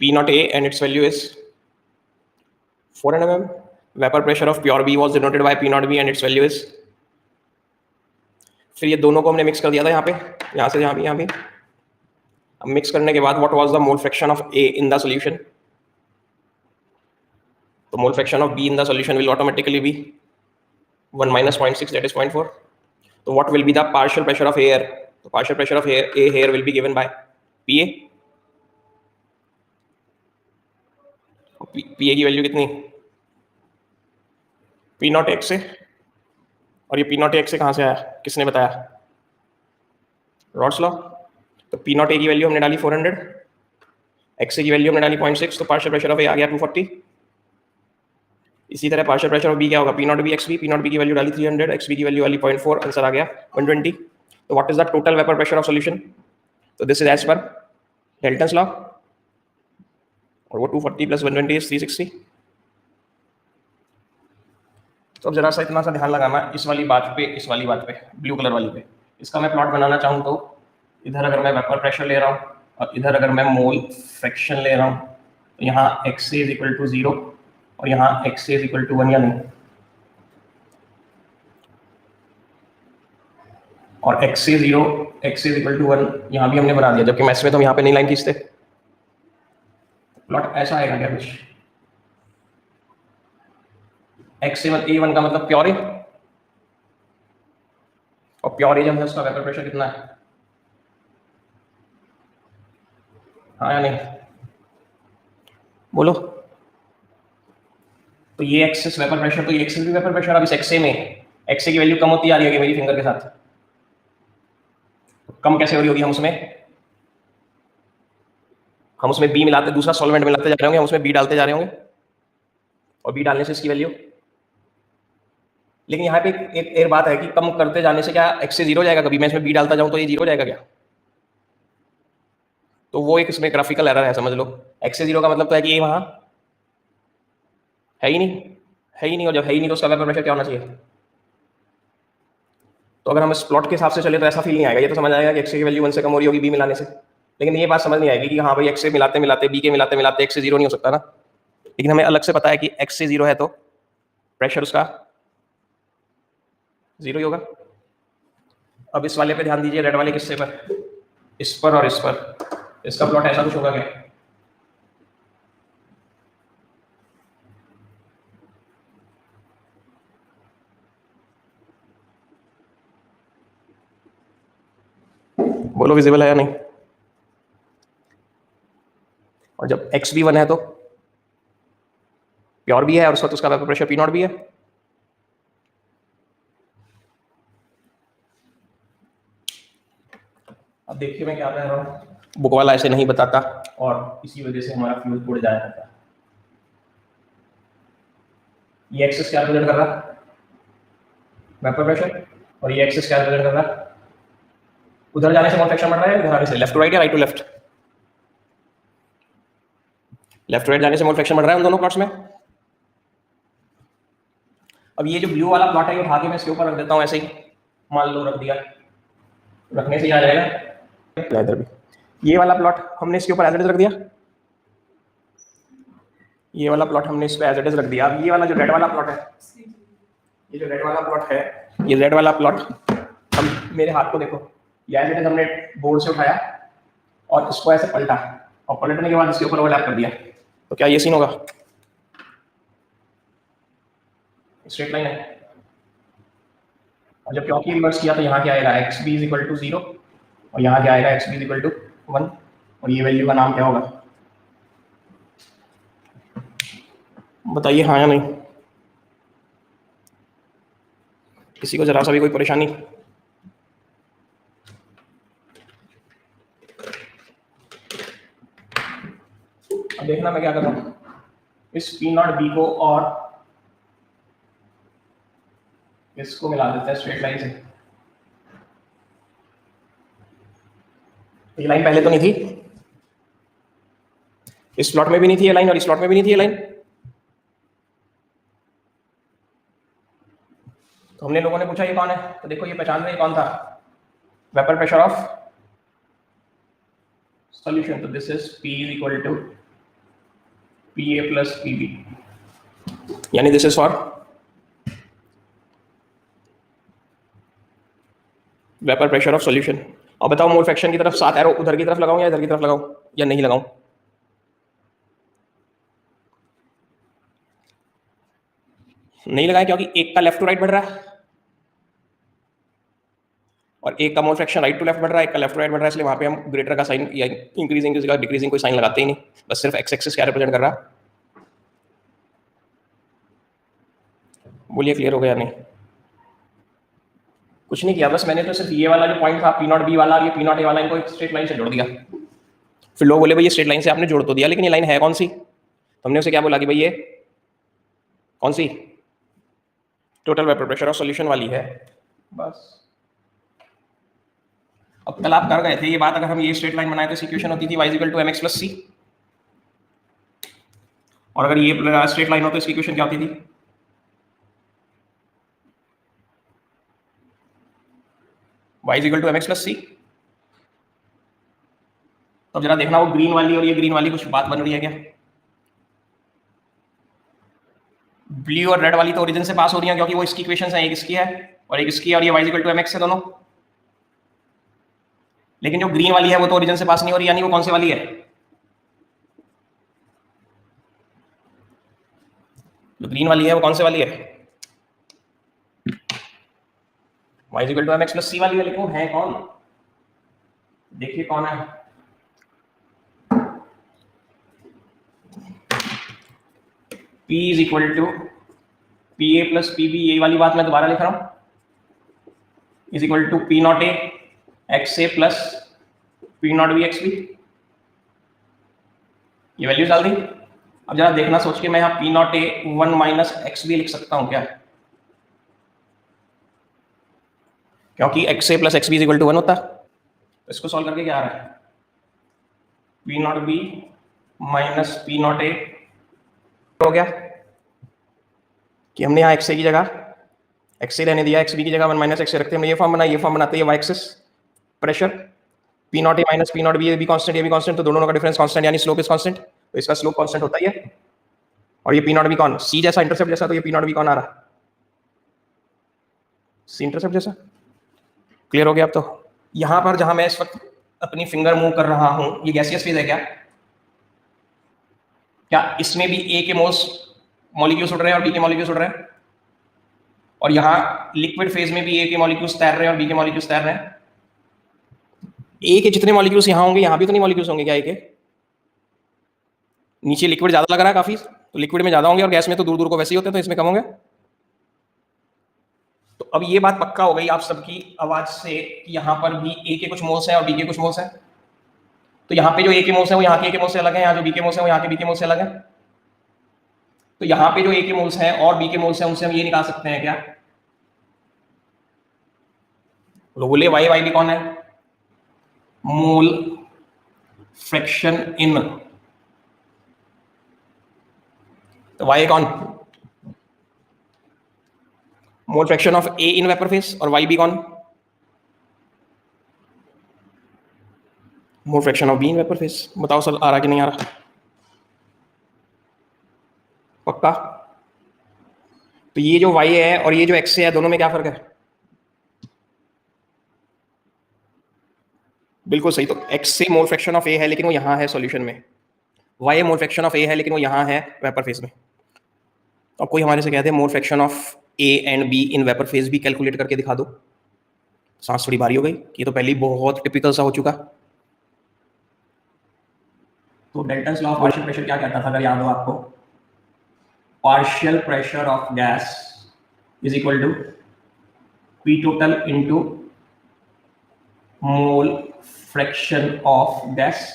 P naught A and its value is 400 mm. Vapor pressure of pure B was denoted by P naught B and its value is. फिर ये दोनों को हमने mix कर दिया था यहाँ पे, यहाँ से यहाँ भी। अब मिक्स करने के बाद what was the mole fraction of A in the solution? तो mole fraction of B in the solution will automatically be 1 minus 0.6, that is 0.4. So what will be the partial pressure of air? The partial pressure of A here will be given by PA. PA की value कितनी? P not x से, और ये P not x से कहाँ से आया, किसने बताया? Rods law. तो P नॉट A की वैल्यू हमने डाली 400, x की वैल्यू हमने डाली 0.6, तो पार्शियल प्रेशर ऑफ A आ गया 240। इसी तरह पार्शियल प्रेशर ऑफ B क्या होगा? P not B XB, P not B की वैल्यू डाली 300, XB की वैल्यू वाली 0.4, आंसर आ गया 120। तो what is the total vapour pressure of solution? तो this is as per Dalton's law, और वो 240 प्लस 120 इज 360। तो अब जरा सा इतना सा ध्यान लगाना इस वाली बात पे, ब्लू कलर वाली पे। इसका मैं प्लॉट बनाना चाहूँ तो इधर अगर मैं वेपर प्रेशर ले रहा हूँ और इधर अगर मैं मोल फ्रैक्शन ले रहा हूँ, तो यहाँ x इज इक्वल टू 0 और यहाँ x इज इक्वल टू 1 या नहीं, और x is 0, x is equal to 1 यहाँ भी हमने बना दिया, जबकि मैथ्स में तो हम यहाँ पे नहीं लाइन खींचते। प्लॉट ऐसा आएगा क्या कुछ? x से A1 का मतलब प्योर ए, और प्योर ए जब है उसका वेपर प्रेशर कितना है? हाँ या नहीं, बोलो। तो ये एक्सेस वेपर प्रेशर, तो ये एक्सेस भी वेपर प्रेशर। अब इस एक्से में एक्से की वैल्यू कम होती आ रही है मेरी फिंगर के साथ, तो कम कैसे हो रही होगी? हम उसमें बी मिलाते, दूसरा सॉल्वेंट मिलाते जा रहे होंगे, हम उसमें बी डालते जा रहे होंगे, और बी डालने से इसकी वैल्यू। लेकिन यहाँ पे एक बात है कि कम करते जाने से क्या एक्स से 0 जाएगा? कभी मैं इसमें बी डालता जाऊं तो ये 0 जाएगा क्या? तो वो एक इसमें ग्राफिकल एरर है, समझ लो। एक्स से 0 का मतलब तो है कि ये वहां है ही नहीं, और जब है ही नहीं तो उसका वेपर प्रेशर क्या होना चाहिए? तो अगर हम इस प्लॉट के हिसाब से चले तो ऐसा फील नहीं आएगा, ये तो समझ आएगा कि एक्स की वैल्यू 1 से कम हो रही होगी बी मिलाने से। लेकिन ये बात समझ नहीं आएगी कि हाँ भाई एक्स से मिलाते मिलाते बी के मिलाते मिलाते एक्स से 0 नहीं हो सकता ना। लेकिन हमें अलग से पता है कि एक्स से 0 है तो प्रेशर उसका 0 ही होगा। अब इस वाले पे ध्यान दीजिए, रेड वाले किस्से पर, इस पर और इस पर। इसका प्लॉट ऐसा कुछ होगा क्या? बोलो, विजिबल है या नहीं? और जब एक्स भी 1 है तो प्योर भी है और उस वक्त उसका वेपर प्रेशर पी नॉट भी है। अब देखिए मैं क्या कह रहा हूँ, बुक वाला ऐसे नहीं बताता और इसी वजह से हमारा फ्यूज उड़ जाया जाता है। ये एक्सेस क्या रिप्रेजेंट कर रहा है? Vapour pressure. और ये एक्सेस क्या रिप्रेजेंट कर रहा है? उधर जाने से मोल फ्रैक्शन बढ़ रहा है, इधर आने से लेफ्ट टू राइट या right to left? Left to right जाने से मोल फ्रैक्शन बढ़ रहा है उन दोनों प्लॉट्स में। अब ये जो ब्लू वाला प्लॉट है ये उठा के मैं इसके ऊपर रख देता हूँ ऐसे ही, मान लो रख दिया, रखने से आ जाएगा इधर भी। ये वाला प्लॉट हमने इसके ऊपर एज इट इज रख दिया, ये वाला प्लॉट हमने इस पे एज इट इज रख दिया। अब ये वाला जो रेड वाला प्लॉट है, ये जो रेड वाला प्लॉट है, ये रेड वाला प्लॉट, हम मेरे हाथ को देखो, ये एज इट इज हमने बोर्ड से उठाया और इसको ऐसे पलटा, और पलटने के बाद इसके ऊपर ओवरलैप कर दिया, तो क्या ये सीन होगा? स्ट्रेट लाइन है। और जब क्योंकि रिवर्स किया तो यहाँ क्या आएगा? X B is equal to 0 और यहाँ क्या आएगा? X B is equal to 1, और ये वैल्यू का नाम क्या होगा? बताइए हाँ या नहीं? किसी को जरा सा भी कोई परेशानी? अब देखना मैं क्या कर रहा हूँ, इस पी नॉट बी को और इसको मिला देते हैं स्ट्रेट लाइन से। ये लाइन पहले तो नहीं थी, इस स्लॉट में भी नहीं थी ये लाइन और इस स्लॉट में भी नहीं थी ये लाइन। तो हमने लोगों ने पूछा ये कौन है, तो देखो ये पहचान रहे कौन था? Vapour pressure of solution. तो this is P is equal to P A plus P B, यानी this is for vapour pressure of solution. अब बताओ मोल फ्रैक्शन की तरफ 7 एरो उधर की तरफ लगाऊं या इधर की तरफ लगाऊं या नहीं लगाऊं? नहीं लगाए, क्योंकि एक का लेफ्ट टू राइट बढ़ रहा है और एक का mole fraction right to left बढ़ रहा है, एक का लेफ्ट टू राइट बढ़ रहा है, इसलिए वहां पे हम ग्रेटर का साइन या इंक्रीजिंग की जगह डिक्रीजिंग कोई साइन लगाते ही नहीं, बस सिर्फ एक्स एक्सिस क्या रिप्रेजेंट कर रहा है। बोलिए क्लियर हो गया नहीं? कुछ नहीं किया, बस मैंने तो सिर्फ ये वाला जो पॉइंट था पी नॉट बी वाला और ये पी नॉट ए वाला, इनको एक स्ट्रेट लाइन से जोड़ दिया। फिर लोग बोले भाई ये स्ट्रेट लाइन से आपने जोड़ तो दिया, लेकिन ये लाइन है कौन सी? तो हमने उसे क्या बोला कि भाई ये कौन सी total vapour pressure of solution वाली है, बस। अब कल आप कर गए थे ये बात, अगर हम ये स्ट्रेट लाइन बनाए तो इक्वेशन होती थी y equal to mx plus c, और अगर ये स्ट्रेट लाइन हो तो इसकी इक्वेशन क्या होती थी? y equal to mx plus c। तो जरा देखना वो ग्रीन वाली और ये ग्रीन वाली कुछ बात बन रही है क्या? ब्लू और रेड वाली तो ओरिजिन से पास हो रही है, क्योंकि वो इसकी इक्वेशन है, एक इसकी है और एक इसकी है, और ये y इक्वल टू mx है दोनों। लेकिन जो ग्रीन वाली है वो तो ओरिजिन से पास नहीं हो रही, यानी वो कौन से वाली है? जो ग्रीन वाली है वो कौन से वाली है? y equal to mx plus c वाली है, लेकिन वो है कौन? देखिए कौन है। P is equal to P A plus P B, यही वाली बात मैं दोबारा लिख रहा हूं, is equal to P not A x A plus P not B x B. ये वैल्यूज डाल दी। अब जरा देखना सोच के, मैं यहाँ P not A 1 minus x B लिख सकता हूं क्या? क्योंकि x A plus x B is equal to 1 होता है। तो इसको सॉल्व करके क्या आ रहा है? P not B minus P not a हो गया कि हमने यहाँ एक्स ए की जगह एक्स ए रहने दिया, एक्स बी की जगह 1 माइनस एक्स ए रखते, हमने ये फॉर्म बनाया, ये फॉर्म बनाते हैं y axis pressure, P not A minus P not B, ये भी कांस्टेंट ये भी कांस्टेंट, तो दोनों का डिफरेंस कांस्टेंट यानी स्लोप इज कांस्टेंट, तो इसका स्लोप कांस्टेंट होता ही है। और ये पी नॉट बी कौन? सी जैसा इंटरसेप्ट जैसा, तो ये पी नॉट बी कौन आ रहा? सी इंटरसेप्ट जैसा। क्लियर हो गया अब? तो यहां पर जहां मैं इस वक्त अपनी फिंगर मूव कर रहा हूं, ये गैसियस फेज है क्या? क्या इसमें भी ए के मॉलिक्यूल्स उड़ रहे हैं और बी के मॉलिक्यूल्स उड़ रहे हैं? और यहाँ लिक्विड फेज में भी ए के मॉलिक्यूल्स तैर रहे हैं और बी के मॉलिक्यूल्स तैर रहे हैं। ए के जितने मॉलिक्यूल्स यहाँ होंगे यहाँ भी तो नहीं मॉलिक्यूल्स होंगे क्या? ए के नीचे लिक्विड ज्यादा लग रहा है काफी, तो लिक्विड में ज्यादा होंगे और गैस में तो दूर दूर को वैसे ही होते हैं, तो इसमें कम होंगे। तो अब ये बात पक्का हो गई आप सबकी आवाज से कि यहाँ पर भी ए के कुछ मोल्स हैं और बी के कुछ मोल्स हैं। तो यहाँ पे जो ए के मोल्स हैं वो यहाँ के मोल्स से अलग है, यहाँ जो बी के मोल्स हैं वो यहाँ के बी के मोल्स से अलग है। तो यहाँ पे जो ए के मोल्स हैं और बी के मोल्स हैं उनसे हम ये निकाल सकते हैं क्या? बोले वाई, वाई भी कौन है? मोल फ्रैक्शन इन, तो वाई कौन? मोल fraction of A in vapour phase, और वाई भी कौन? मोल fraction of be in vapour phase. बताओ सर आ रहा कि नहीं आ रहा? पक्का? तो ये जो y है और ये जो x है, दोनों में क्या फर्क है? बिल्कुल सही। तो x से मोल फ्रैक्शन ऑफ a है लेकिन वो यहाँ है सॉल्यूशन में, y mole fraction of a है लेकिन वो यहाँ है वेपर फेज में। तो अब कोई हमारे से कहते हैं मोल fraction of a and b in vapour phase भी कैलकुलेट करके दिखा दो, सांस थोड़ी भारी हो गई। ये तो पहले ही बहुत टिपिकल सा हो चुका। तो Dalton's law of partial pressure क्या कहता था, अगर याद हो आपको? Partial pressure of gas is equal to P total into mole fraction of gas.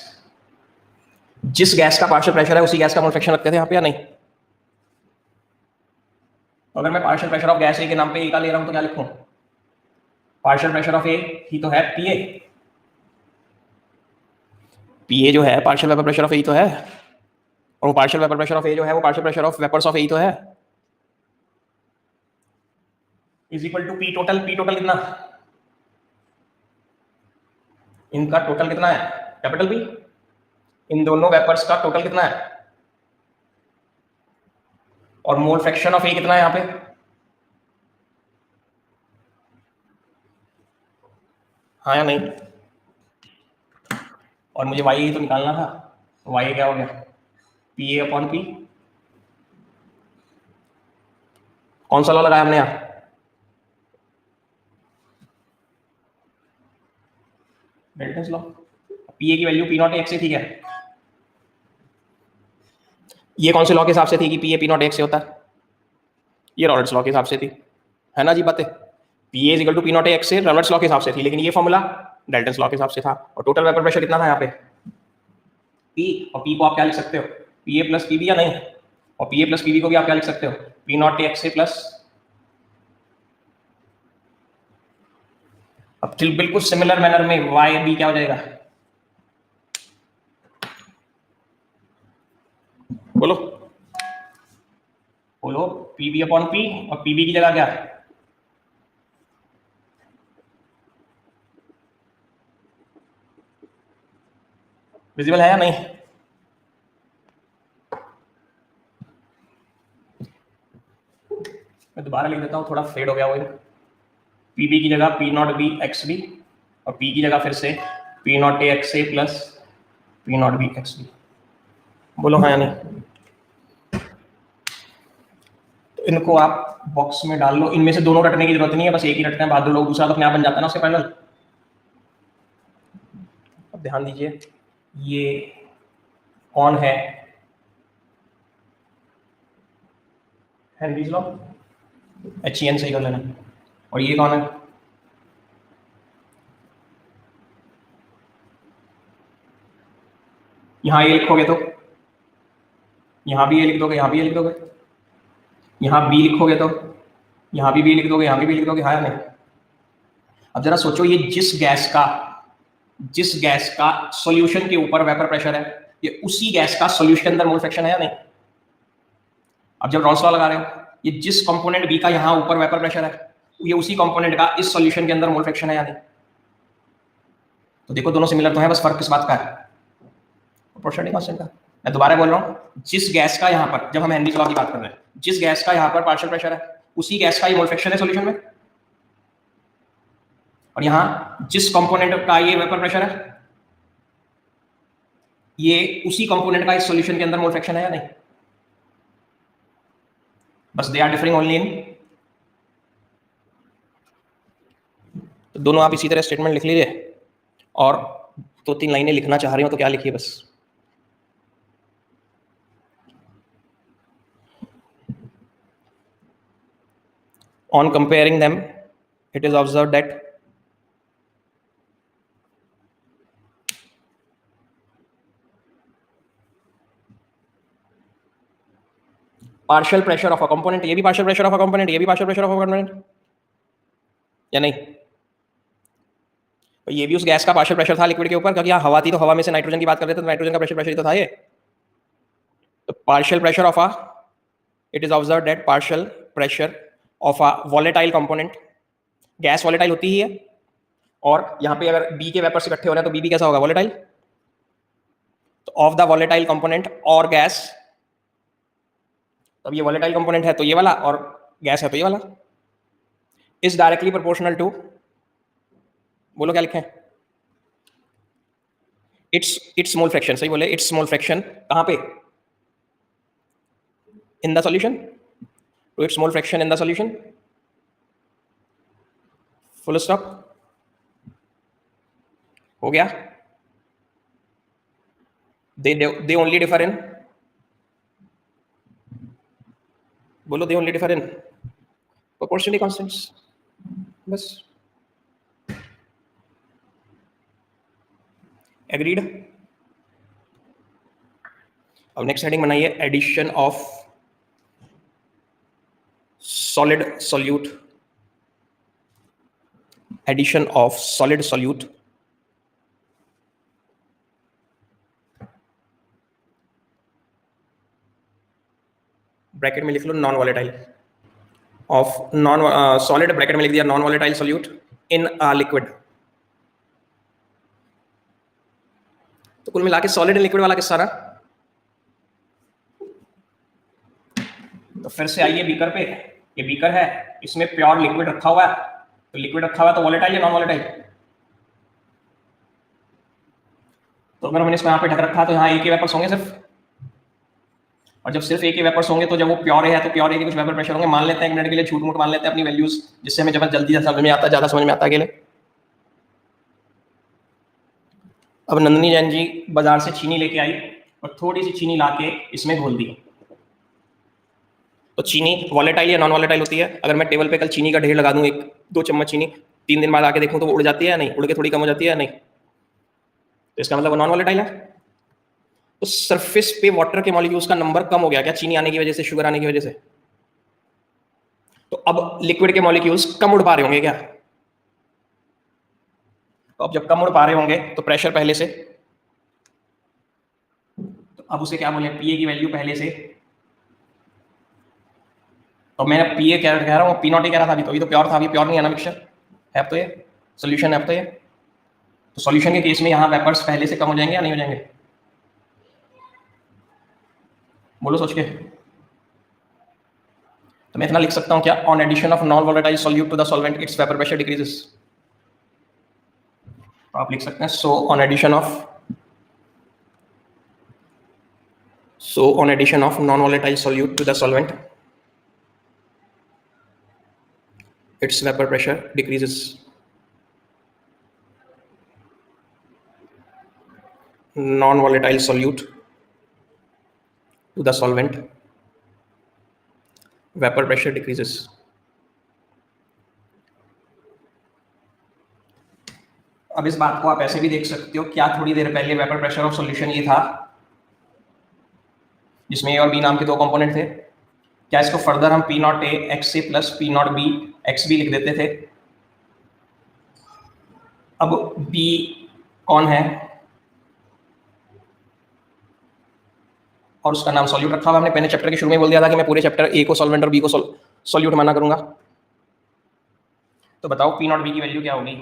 जिस गैस का पार्शियल प्रेशर है उसी गैस का मोल फ्रैक्शन रखते थे यहाँ पे, या नहीं? तो अगर मैं पार्शियल प्रेशर ऑफ गैस ए के नाम पे ए का ले रहा हूं तो क्या लिखूं? पार्शियल प्रेशर ऑफ ए ही तो है पीए। पीए जो है partial vapour pressure of A तो है, और वो partial vapour pressure of A जो है वो partial pressure of vapours of A तो है, is equal to P total. P total कितना? इनका टोटल कितना है? Capital P. इन दोनों वेपर्स का टोटल कितना है? और मोल फ्रैक्शन ऑफ ए कितना है यहाँ पे? हाँ या नहीं? और मुझे वाई तो निकालना था, तो वाई क्या हो गया? P A upon P. कौन सा लॉ लगाया हमने यहाँ? Dalton's law. पी ए की वैल्यू पी नॉट एक्स से थी क्या? ये कौन से लॉ के हिसाब से थी कि P A P not x से होता है? ये रॉबर्ट्स लॉ के हिसाब से थी, है ना जी बातें? P A equal to P not x से रॉबर्ट्स लॉ के हिसाब से थी, लेकिन ये फॉर्मूला डाल्टन्स लॉ के हिसाब से था। और टोटल वेपर प्रेशर कितना था यहाँ पे? पी, और पी को आप क्या लिख सकते हो? P A plus P B, या नहीं? और P A plus P B को भी आप क्या लिख सकते हो? पी नॉट एक्स से प्लस, अब बिल्कुल सिमिलर मैनर में वाई बी क्या हो जाएगा? बोलो बोलो। पी बी अपॉन पी, और पी बी की जगह क्या? विजिबल है या नहीं? मैं दोबारा लिख देता हूँ, थोड़ा फेड हो गया वो। पी बी की जगह P not B x B, और पी की जगह फिर से P not A x A plus P not B x B. बोलो हाँ या नहीं? तो इनको आप बॉक्स में डाल लो। इनमें से दोनों रटने की जरूरत नहीं है, बस एक ही रटते हैं, बहादुर लोग, दूसरा तो अपने आप बन जाता है ना उसके पैनल। अब ध्यान दीजिए, ये कौन है? Henry's law, H E N सही कर लेना। और ये कौन है? यहाँ ए लिखोगे तो यहाँ भी ए लिख दोगे, यहाँ भी ए लिख दोगे। यहाँ बी लिखोगे तो यहाँ भी बी लिख दोगे, यहाँ भी बी लिख दोगे, हाँ या नहीं? अब जरा सोचो, ये जिस गैस का सॉल्यूशन के ऊपर वेपर प्रेशर है, ये उसी गैस का सॉल्यूशन के अंदर मोल फ्रैक्शन है या नहीं? अब जब रॉल्स लॉ लगा रहे हो, ये जिस कंपोनेंट बी का यहाँ ऊपर वेपर प्रेशर है, ये उसी कंपोनेंट का इस सॉल्यूशन के अंदर मोल फ्रैक्शन है या नहीं? तो देखो दोनों सिमिलर तो है, बस फर्क किस बात का है? प्रोपोर्शनलिटी कांस्टेंट का। मैं दोबारा बोल रहा हूँ, जिस गैस का यहाँ पर, जब हम हेनरीज लॉ की बात कर रहे हैं, जिस गैस का यहाँ पर पार्शियल प्रेशर है, उसी गैस का ये मोल फ्रैक्शन है सॉल्यूशन में। और यहाँ जिस कंपोनेंट का ये वेपर प्रेशर है, ये उसी कंपोनेंट का इस सॉल्यूशन के अंदर मोल फ्रैक्शन है या नहीं? बस they are differing only in. तो दोनों आप इसी तरह स्टेटमेंट लिख लीजिए, और 2-3 लाइनें लिखना चाह रही हो तो क्या लिखिए बस। On comparing them, it is observed that partial pressure of a component, ये भी partial pressure of a component, ये भी partial pressure of a component, या नहीं? तो ये भी उस गैस का पार्शियल प्रेशर था लिक्विड के ऊपर, क्योंकि यहाँ हवा थी, तो हवा में से नाइट्रोजन की बात कर रहे थे, तो नाइट्रोजन का प्रेशर ही तो था ये। तो partial pressure of a, it is observe that partial pressure of a volatile component, gas volatile होती ही है, और यहाँ पे अगर बी के वेपर से इकट्ठे हो रहे हैं तो बी भी कैसा होगा? वॉलेटाइल। तो ऑफ द वॉलेटाइल कंपोनेंट और गैस, तो अब ये वॉलेटाइल कंपोनेंट है तो ये वाला, और गैस है तो ये वाला, इज डायरेक्टली प्रोपोर्शनल टू, बोलो क्या लिखें? इट्स मोल फ्रैक्शन, सही बोले, इट्स मोल फ्रैक्शन कहां पे? In the solution, to its mole fraction in the solution, full stop. हो गया? दे ओनली डिफर इन, बोलो, they only differ in proportionally constants, बस। एग्रीड? अब नेक्स्ट हेडिंग बनाइए, addition of solid solute, addition of solid solute bracket में लिख लो non volatile, of non solid, bracket में लिख दिया non volatile solute in a liquid. तो कुल मिला के सॉलिड एंड लिक्विड वाला किस्सा ना। तो फिर से आइए बीकर पे, ये बीकर है, इसमें प्योर लिक्विड रखा हुआ है, तो लिक्विड रखा हुआ है तो वॉलेटाइल या नॉन वॉलेटाइल? तो अगर मैंने इसको यहाँ पे ढक रखा तो यहाँ एक ही वेपर्स होंगे सिर्फ, और जब सिर्फ एक ही वेपर्स होंगे तो जब वो प्योर है तो प्योर है कि कुछ वेपर प्रेशर होंगे, मान लेते हैं एक मिनट के लिए, झूठ मूठ मान लेते हैं अपनी वैल्यूज, जिससे हमें जब जल्दी समझ में आता है, ज्यादा समझ में आता है अकेले। अब नंदिनी जैन जी बाजार से चीनी लेके आई और थोड़ी सी चीनी लाके इसमें घोल दी, तो चीनी वॉलेटाइल या नॉन वॉलेटाइल होती है? अगर मैं टेबल पे कल चीनी का ढेर लगा दूं, 1-2 चम्मच चीनी, 3 दिन बाद आके देखूं तो वो उड़ जाती है या नहीं, उड़ के थोड़ी कम हो जाती है या नहीं, तो इसका मतलब वो नॉन वॉलेटाइल है। तो सरफेस पे वाटर के मॉलिक्यूल्स का नंबर कम हो गया क्या चीनी आने की वजह से, शुगर आने की वजह से? तो अब लिक्विड के मॉलिक्यूल्स कम उड़ पा रहे होंगे क्या? तो अब जब कम उड़ पा रहे होंगे तो प्रेशर पहले से, तो अब उसे क्या बोले, पीए की वैल्यू पहले से, तो मैं पीए कह रहा हूँ, पी नॉट ही कह रहा था अभी, तो ये तो प्योर था, अभी प्योर नहीं है ना मिक्सचर है, तो ये सोल्यूशन है, तो ये तो सॉल्यूशन के केस में यहाँ वेपर्स पहले से कम हो जाएंगे या नहीं हो जाएंगे? बोलो सोच के। तो मैं इतना लिख सकता हूँ क्या, on addition of non volatile solute to the solvent its vapour pressure decreases. तो आप लिख सकते हैं so on addition of non volatile solute to the solvent its vapour pressure decreases. Non volatile solute to the solvent vapor pressure decreases। अब इस बात को आप ऐसे भी देख सकते हो, क्या थोड़ी देर पहले वेपर प्रेशर ऑफ सॉल्यूशन ये था जिसमें ए और बी नाम के 2 कंपोनेंट थे, क्या इसको फर्दर हम P not A x A plus P not B x B लिख देते थे? अब बी कौन है और उसका नाम सॉल्यूट रखा हुआ, हमने पहले चैप्टर के शुरू में बोल दिया था कि मैं पूरे चैप्टर ए को सॉल्वेंट और बी को सॉल्यूट माना करूंगा। तो बताओ पी नॉट बी की वैल्यू क्या होगी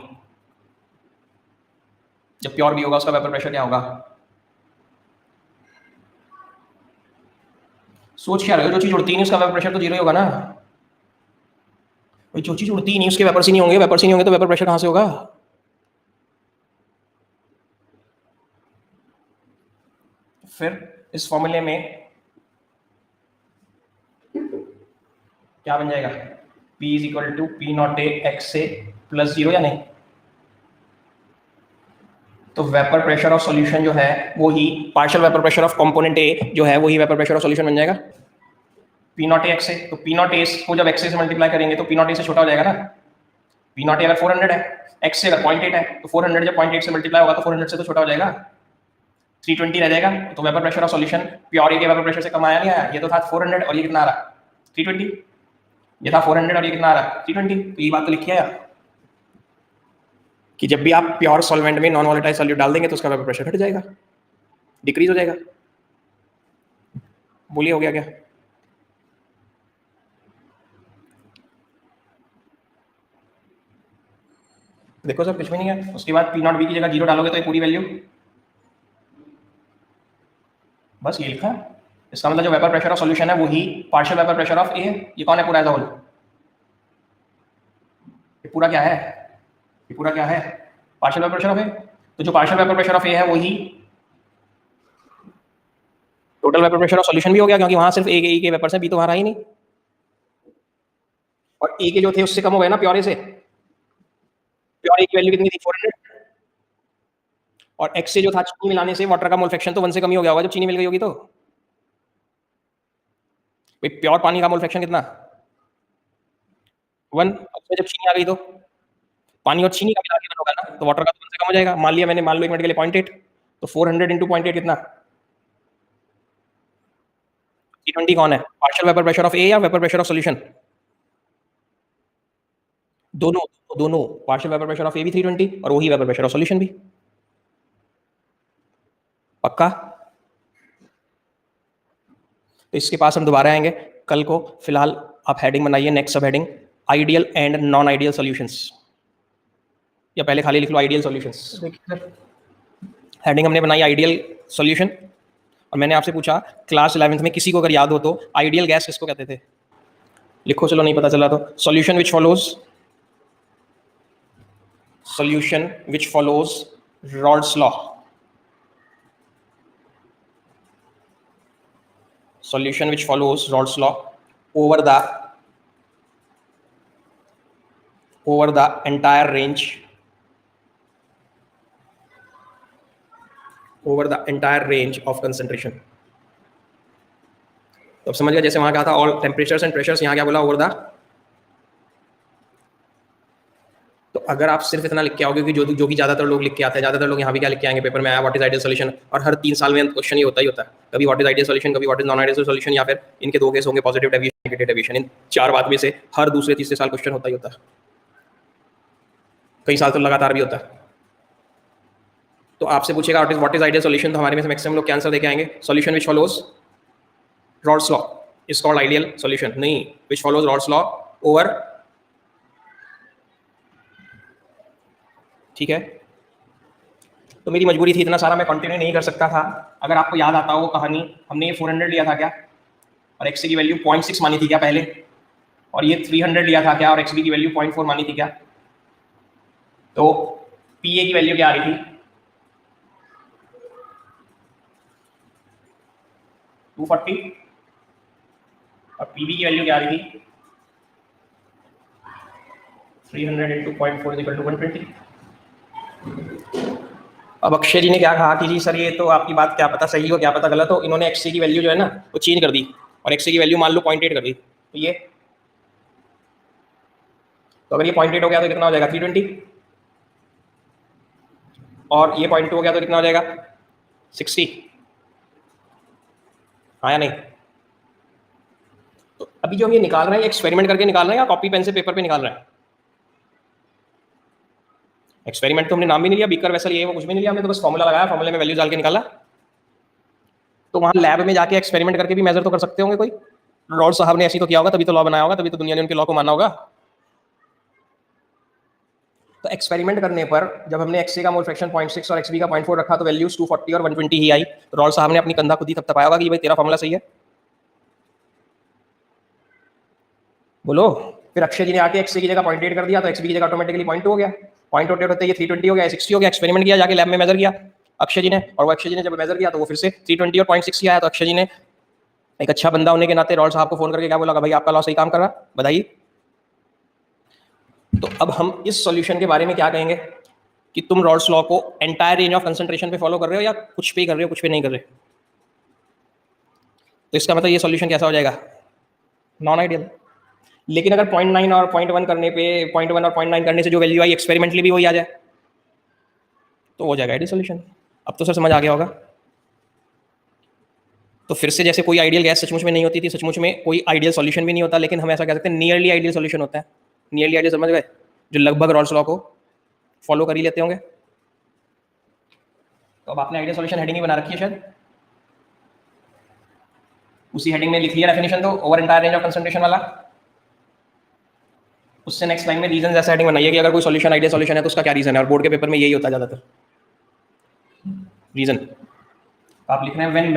जब प्योर बी होगा, उसका वेपर प्रेशर क्या होगा? सोच क्या रहे हो, जो चीज उड़ती नहीं उसका वेपर प्रेशर तो जीरो ही होगा ना भाई, जो चीज उड़ती ही नहीं उसके वेपर्स ही नहीं होंगे, वेपर्स ही नहीं होंगे तो वेपर प्रेशर कहां से होगा? फिर इस फॉर्मूले में क्या बन जाएगा, P is equal to P not A x A plus 0 या नहीं? तो वेपर प्रेशर ऑफ सॉल्यूशन जो है वो ही partial vapour pressure of component A जो है वही वेपर प्रेशर ऑफ सॉल्यूशन बन जाएगा, P not A x A. तो पी नॉट ए को जब एक्स ए से मल्टीप्लाई करेंगे तो पी नॉट ए से छोटा हो जाएगा ना, पी नॉट ए अगर 400 है, एक्स ए अगर 0.8 है, तो 400 जब 0.8 से मल्टीप्लाई होगा तो 400 से तो छोटा हो जाएगा, 320 रह जाएगा। तो vapour pressure of solution pure A के वेपर प्रेशर से कम आया नहीं आया, ये तो था 400 और ये कितना आ रहा 320, ये था 400 और ये कितना आ रहा 320। तो ये बात तो लिखी है यार कि जब भी आप प्योर सॉल्वेंट में नॉन वोलेटाइल सॉल्यूट डाल देंगे तो उसका वेपर प्रेशर घट जाएगा, डिक्रीज हो जाएगा। बोलिए हो गया क्या? देखो सर कुछ भी नहीं है, उसके बाद पी नॉट बी की जगह 0 डालोगे तो ये पूरी वैल्यू, बस ये लिखा है। इसका मतलब जो वेपर प्रेशर ऑफ सॉल्यूशन है वही पार्शियल वेपर प्रेशर ऑफ ए है। ये कौन है पूरा एज अ होल, ये पूरा क्या है, ये पूरा क्या है, partial vapour pressure of A. तो जो पार्शियल वेपर प्रेशर ऑफ ए है वही total vapour pressure of solution भी हो गया, क्योंकि वहां सिर्फ ए के वेपर्स है, बी तो वहां रहा ही नहीं, और ए के जो थे उससे कम हो गए ना प्योर ए से। प्योर ए की वैल्यू कितनी थी 400, और एक्स से जो था चीनी मिलाने से वाटर का मोल फ्रैक्शन तो 1 से कम ही हो गया होगा जब चीनी मिल गई होगी। तो भाई प्योर पानी का मोल फ्रैक्शन कितना 1, उसमें जब चीनी आ गई तो पानी और चीनी का मिला के होगा ना, तो वाटर का तो 1 से कम हो जाएगा। मान लिया मैंने, मान लो 1 मिनट के लिए 0.8, तो 400 इंटू 0.8 कितना 320 कौन है, पार्शियल वेपर प्रेशर ऑफ ए या वेपर प्रेशर ऑफ सॉल्यूशन? दोनों, दोनों पार्शियल वेपर प्रेशर ऑफ ए भी 320 और वही वेपर प्रेशर ऑफ सॉल्यूशन भी, पक्का? तो इसके पास हम दोबारा आएंगे कल को। फिलहाल आप हेडिंग बनाइए, नेक्स्ट सब heading ideal and non ideal solutions, या पहले खाली लिख लो आइडियल सॉल्यूशंस। हेडिंग हमने बनाई आइडियल सॉल्यूशन, और मैंने आपसे पूछा क्लास 11th में किसी को अगर याद हो तो आइडियल गैस किसको कहते थे? लिखो, चलो नहीं पता चला तो। Solution which follows, solution which follows Rod's law, solution which follows Rod's law over the entire range, over the entire range of concentration. तो अब समझ गया, जैसे वहां क्या था, ऑल टेम्परेचर्स एंड प्रेशर्स, यहाँ क्या बोला, ओवर द। तो अगर आप सिर्फ इतना लिख के आओगे कि जो कि ज्यादातर लोग लिख के आते हैं, ज्यादातर लोग यहाँ भी क्या लिख के आएंगे पेपर में, आया व्हाट इज आइडियल सॉल्यूशन, और हर 3 साल में क्वेश्चन ये होता ही होता है, कभी व्हाट इज आइडियल सॉल्यूशन, कभी what is non ideal solution, या फिर इनके 2 केस होंगे, पॉजिटिव डेविएशन, नेगेटिव डेविएशन। इन 4 बात में से हर दूसरे तीसरे साल क्वेश्चन होता ही होता है, कई साल तो लगातार भी होता है। तो आपसे पूछेगा व्हाट इज आइडियल सॉल्यूशन, तो हमारे में से मैक्सिमम लोग क्या आंसर देके आएंगे, solution which follows Raoult's law is called ideal solution, नहीं which follows Raoult's law over. ठीक है, तो मेरी मजबूरी थी, इतना सारा मैं कंटिन्यू नहीं कर सकता था। अगर आपको याद आता हो वो कहानी, हमने ये 400 लिया था क्या, और एक्स की वैल्यू 0.6 मानी थी क्या पहले, और ये 300 लिया था क्या, और एक्स की वैल्यू 0.4 मानी थी क्या। तो पीए की वैल्यू क्या आ रही थी, 240, और पीबी की वैल्यू क्या आ रही थी, 300 इंटू 0.4 इक्वल टू 120। अब अक्षय जी ने क्या कहा कि जी सर ये तो आपकी बात क्या पता सही हो क्या पता गलत हो, इन्होंने एक्स की वैल्यू जो है ना वो चेंज कर दी, और एक्स की वैल्यू मान लो 0.8 कर दी, तो ये, तो अगर ये 0.8 हो गया तो कितना हो जाएगा 320, और ये 0.2 हो गया तो कितना हो जाएगा 60, हाँ या नहीं। तो अभी जो हम ये निकाल रहे हैं, एक्सपेरिमेंट करके निकाल रहे हैं या कॉपी पेन से पेपर पे निकाल रहे हैं। एक्सपेरिमेंट तो हमने नाम भी नहीं लिया, बीकर वेसल ये वो कुछ भी नहीं लिया, हमने तो बस फॉर्मूला लगाया, फॉर्मूले में वैल्यू डाल के निकाला। तो वहां लैब में जाके एक्सपेरिमेंट करके भी मेजर तो कर सकते होंगे कोई, रॉड साहब ने ऐसी तो किया होगा, तभी तो लॉ बनाया होगा, तभी तो दुनिया ने उनके लॉ को माना होगा। तो एक्सपेरिमेंट करने पर जब हमने एक्स का मोल फ्रैक्शन 0.6 और एक्स का 0.4 रखा तो वैल्यूज 240 और 120 ही आई। तो रॉड साहब ने अपनी कंधा खुद ही थपथपाया होगा कि भाई तेरा फॉर्मूला सही है, बोलो। फिर अक्षय जी ने आके एक्स की जगह 0.8 कर दिया, तो एक्स की जगह ऑटोमेटिकली 0.2 हो गया, 0.8 होते ये 320 हो गया, 60 हो गया। एक्सपेरिमेंट किया जाके लैब में मेजर किया अक्षय जी ने, और वो अक्षय जी ने जब मेजर किया तो वो फिर से 320 और 0.6 आया। तो अक्षय जी ने एक अच्छा बंदा होने के नाते रॉड साहब को फोन करके क्या बोला, भाई आपका लॉ सही काम कर रहा, बधाई। तो अब हम इस सॉल्यूशन के बारे में क्या कहेंगे कि तुम रॉड्स लॉ को एंटायर रेंज ऑफ कंसंट्रेशन पे फॉलो कर रहे हो या कुछ पे कर रहे हो, कुछ पे नहीं कर रहे। तो इसका मतलब ये सॉल्यूशन कैसा हो जाएगा, नॉन आइडियल। लेकिन अगर 0.9 और 0.1 करने पे, 0.1 और 0.9 करने से जो वैल्यू आई एक्सपेरिमेंटली भी वही आ जाए तो हो जाएगा आइडियल सॉल्यूशन। अब तो सर समझ आ गया होगा। तो फिर से जैसे कोई आइडियल गैस सचमुच में नहीं होती थी, सचमुच में कोई आइडियल सॉल्यूशन भी नहीं होता, लेकिन हम ऐसा कह सकते हैं नियरली आइडियल सॉल्यूशन होता है। नियरली आइडियल समझ गए, जो लगभग रॉल्स लॉ को फॉलो कर ही लेते होंगे। तो अब आपने आइडियल सॉल्यूशन हेडिंग ही बना रखी है शायद, उसी हेडिंग में लिख लिया डेफिनेशन, तो over entire range of concentration वाला। उससे नेक्स्ट लाइन में रीजन जैसा हेडिंग बनाइए कि अगर कोई सॉल्यूशन आइडियल सॉल्यूशन है तो उसका क्या रीजन है, और बोर्ड के पेपर में यही होता है ज्यादातर रीजन। तो आप लिख रहे हैं when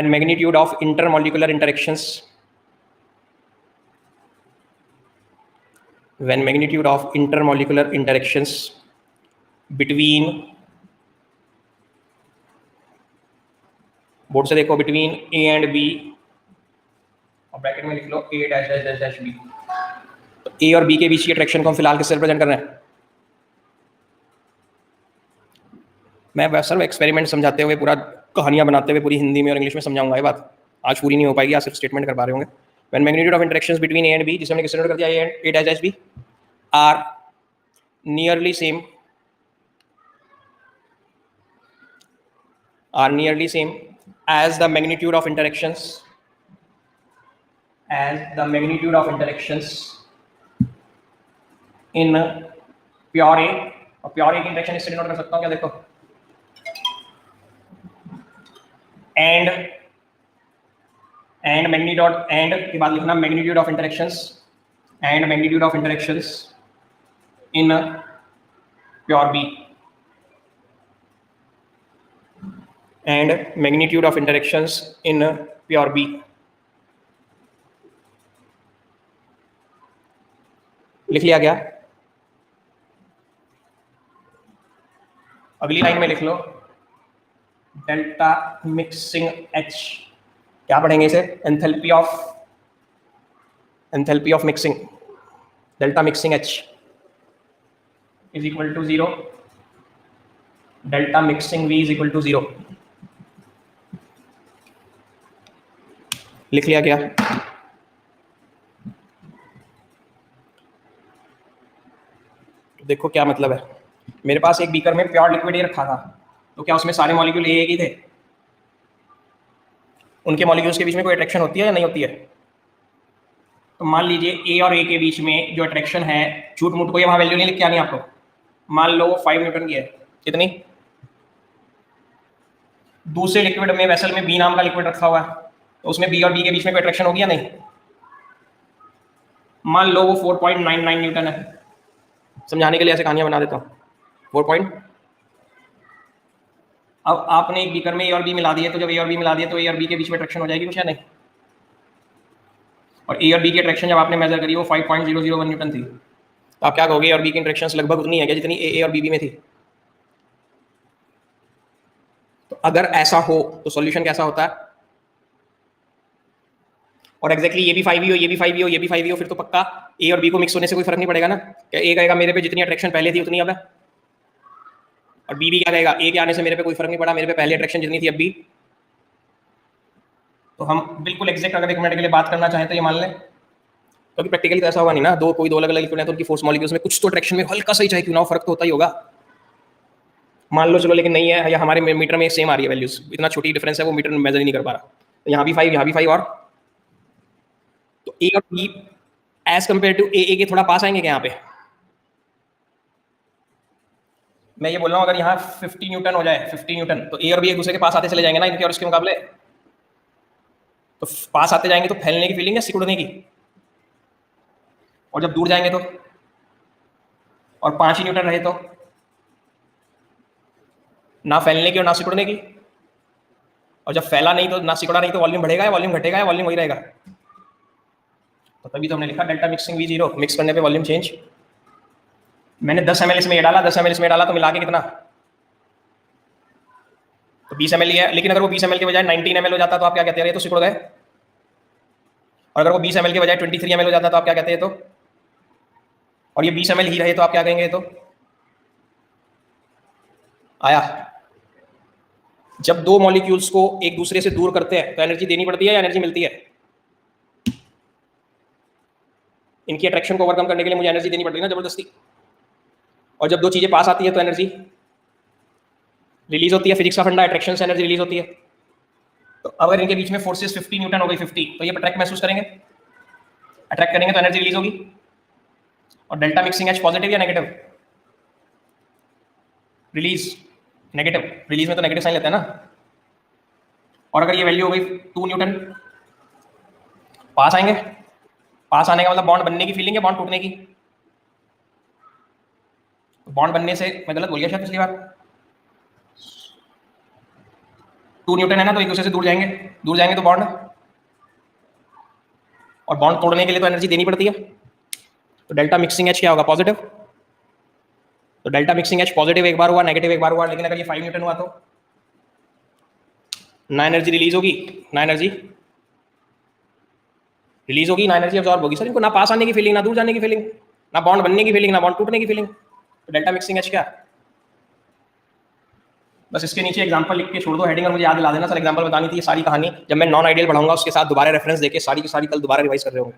magnitude of intermolecular interactions, when magnitude of intermolecular interactions between, board से देखो, between A and B, और ब्रैकेट में लिख लो A dash dash dash dash B। तो A और B के बीच की अट्रैक्शन को हम फिलहाल किससे रिप्रेजेंट कर रहे हैं। मैं सर एक्सपेरिमेंट समझाते हुए, पूरा कहानियां बनाते हुए पूरी हिंदी में और इंग्लिश में समझाऊंगा, ये बात आज पूरी नहीं हो पाएगी, आज सिर्फ स्टेटमेंट कर पा रहे होंगे। when magnitude of interactions between A and B, जिसे हमने किससे नोट कर दिया, A dash dash B, are nearly same as the magnitude of interactions in pure A। और प्योर A की इंटरेक्शन इससे नोट कर सकता हूँ क्या, देखो, एंड मैग्नीट्यूड, एंड के बाद लिखना magnitude of interactions, and magnitude of interactions in pure B. and magnitude of interactions in pure B. लिख लिया क्या? अगली लाइन में लिख लो डेल्टा मिक्सिंग H. क्या पढ़ेंगे इसे? Enthalpy of mixing, delta mixing H is equal to 0, delta mixing V is equal to 0. लिख लिया क्या? देखो क्या मतलब है. मेरे पास एक बीकर में प्योर लिक्विड ए रखा था, तो क्या उसमें सारे मॉलिक्यूल एक ही थे? उनके मॉलिक्यूल्स के बीच में कोई अट्रैक्शन होती है या नहीं होती है? तो मान लीजिए ए और ए के बीच में जो अट्रैक्शन है, झूठ मूठ को ये वहां वैल्यू नहीं लिख के आनी आपको. मान लो वो 5 न्यूटन की है. कितनी? दूसरे लिक्विड में, वेसल में बी नाम का लिक्विड रखा हुआ है, तो उसमें बी और बी के बीच में कोई अट्रैक्शन होगी या नहीं? मान लो वो 4.99 न्यूटन है. समझाने के लिए ऐसे कहानियां बना देता हूँ. 4 अब आपने एक बीकर में ए और बी मिला दिए, तो जब ए और बी मिला दिए तो ए और बी के बीच में अट्रैक्शन हो जाएगी कुछ या नहीं? और ए और बी की अट्रैक्शन जब आपने मेजर करी वो 5.001 न्यूटन थी. तो आप क्या कहोगे, ए और बी की इंटरेक्शंस लगभग उतनी है क्या जितनी ए और बी में थी? तो अगर ऐसा हो तो सॉल्यूशन कैसा होता है? और एग्जैक्टली ये भी 5 ही हो, ये भी 5 ही हो, ये भी 5 ही हो, फिर तो पक्का ए और बी को मिक्स होने से कोई फर्क नहीं पड़ेगा ना. क्या ए कहेगा मेरे पे जितनी अट्रैक्शन पहले थी उतनी अब है, और बी भी क्या कहेगा, ए के आने से मेरे पे कोई फर्क नहीं पड़ा, मेरे पे पहले अट्रैक्शन जितनी थी अब भी. तो हम बिल्कुल एग्जैक्ट अगर एक मिनट के लिए बात करना चाहें तो ये मान लें, क्योंकि प्रैक्टिकली तो ऐसा होगा नहीं ना, कोई दो अलग अलग लिक्विड है तो उनकी फोर्स मॉलिक्यूल्स में कुछ तो अट्रैक्शन में हल्का सा ही चाहे क्यों ना हो, फर्क तो होता ही होगा. मान लो चलो, लेकिन नहीं है, या हमारे मीटर में सेम आ रही है वैल्यूज, इतना छोटी डिफरेंस है वो मीटर में मेजर ही नहीं कर पा रहा. तो यहाँ भी 5, यहाँ भी 5, और तो ए और बी एज कंपेयर टू ए के थोड़ा पास आएंगे क्या यहाँ पे? मैं ये बोल रहा हूँ अगर यहाँ 50 न्यूटन हो जाए, 50 न्यूटन, तो ए और बी एक दूसरे के पास आते चले जाएंगे ना इनके और इसके मुकाबले. तो पास आते जाएंगे तो फैलने की फीलिंग है सिकुड़ने की, और जब दूर जाएंगे तो, और 5 ही न्यूटन रहे तो ना फैलने की और ना सिकुड़ने की. और जब फैला नहीं तो ना सिकुड़ा नहीं तो वॉल्यूम बढ़ेगा या वॉल्यूम घटेगा या वॉल्यूम वही रहेगा? तो तभी तो हमने लिखा डेल्टा मिक्सिंग V 0, मिक्स करने पे वॉल्यूम चेंज. मैंने 10 ml इसमें ये डाला, 10 ml इसमें डाला, तो मिला के कितना? तो 20 ml है. लेकिन अगर वो 20 ml के बजाय 19 ml हो जाता तो आप क्या कहते हैं, ये तो सिकुड़ गए. और अगर वो 20 ml के बजाय 23 ml हो जाता तो आप क्या कहते हैं? तो और ये 20 ml ही रहे तो आप क्या कहेंगे? तो आया. जब दो मॉलिक्यूल्स को एक दूसरे से दूर करते हैं तो एनर्जी देनी पड़ती है या एनर्जी मिलती है? इनकी अट्रैक्शन को ओवरकम करने के लिए मुझे एनर्जी देनी पड़ती है ना जबरदस्ती. और जब दो चीजें पास आती है तो एनर्जी रिलीज होती है. फिजिक्स का फंडा, अट्रैक्शन से एनर्जी रिलीज होती है. तो अगर इनके बीच में फोर्सेस 50 न्यूटन हो गई, 50, तो ये अट्रैक्ट महसूस करेंगे, अट्रैक्ट करेंगे तो एनर्जी रिलीज होगी. और डेल्टा मिक्सिंग H पॉजिटिव या नेगेटिव? Release negative. रिलीज में तो नेगेटिव साइन लेते हैं ना. और अगर ये वैल्यू हो गई 2 न्यूटन, पास आएंगे. पास आने का मतलब बॉन्ड बनने की फीलिंग है, बॉन्ड टूटने की? बॉन्ड बनने से, मैं गलत बोल गया शायद पिछली बार, 2 न्यूटन है ना, तो एक दूसरे से दूर जाएंगे, दूर जाएंगे तो बॉन्ड, और बॉन्ड तोड़ने के लिए तो एनर्जी देनी पड़ती है. तो डेल्टा मिक्सिंग H क्या होगा? पॉजिटिव. तो डेल्टा मिक्सिंग H पॉजिटिव एक बार हुआ, नेगेटिव एक बार हुआ. लेकिन अगर ये 5 न्यूटन हुआ तो ना एनर्जी रिलीज होगी, ना एनर्जी रिलीज होगी, ना एनर्जी अब्सॉर्ब होगी. सर इनको ना पास आने की फीलिंग, ना दूर जाने की फीलिंग, ना बॉन्ड बनने की फीलिंग, ना बॉन्ड टूटने की फीलिंग. तो डेल्टा मिक्सिंग H क्या? बस इसके नीचे एग्जांपल लिख के छोड़ दो हेडिंग, और मुझे याद दिला देना. सर एग्जांपल बतानी थी, ये सारी कहानी जब मैं नॉन आइडियल पढ़ाऊंगा उसके साथ दोबारा रेफरेंस देके सारी की सारी कल दोबारा रिवाइज कर रहे होंगे.